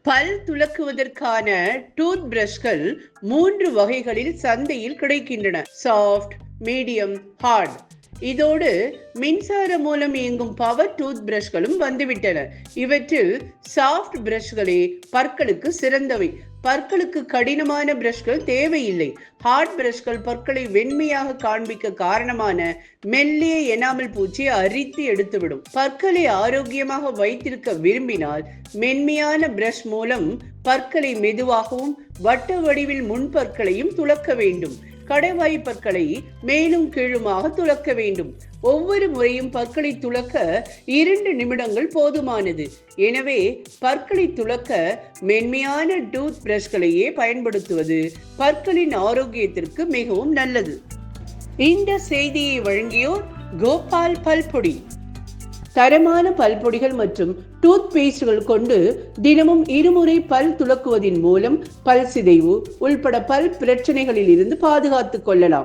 பல் துலக்குவதற்கான டூத் பிரஷ்கள் 3 வகைகளில் சந்தையில் கிடைக்கின்றன. Soft, medium, hard. இதோடு மின்சாரம் மூலம் இயங்கும் பவர் டூத் பிரஷ்களும் வந்துவிட்டன. இவற்றில் சாஃப்ட் பிரஷ்களே பற்களுக்கு சிறந்தவை. பற்களுக்கு கடினமான பிரஷ்கள் தேவையில்லை. ஹார்ட் பிரஷ்கள் பற்களை வெண்மையாக காண்பிக்க காரணமான மெல்லிய எனாமல் பூச்சியை அரித்து எடுத்துவிடும். பற்களை ஆரோக்கியமாக வைத்திருக்க விரும்பினால் மென்மையான பிரஷ் மூலம் பற்களை மெதுவாகவும் வட்ட வடிவில் முன்பற்களையும் துலக்க வேண்டும். கடைவாய் பற்களை மேலும் கீழுமாக துலக்க வேண்டும். ஒவ்வொரு முறையும் பற்களை துலக்க 2 நிமிடங்கள் போதுமானது. எனவே பற்களை துலக்க மென்மையான டூத் பிரஷ்களையே பயன்படுத்துவது பற்களின் ஆரோக்கியத்திற்கு மிகவும் நல்லது. இந்த செய்தியை வழங்கியோர் கோபால் பல்பொடி. தரமான பல்பொடிகள் மற்றும் டூத் பேஸ்ட்கள் கொண்டு தினமும் 2 முறை பல் துலக்குவதின் மூலம் பல் சிதைவு உள்பட பல் பிரச்சனைகளில் இருந்து பாதுகாத்துக் கொள்ளலாம்.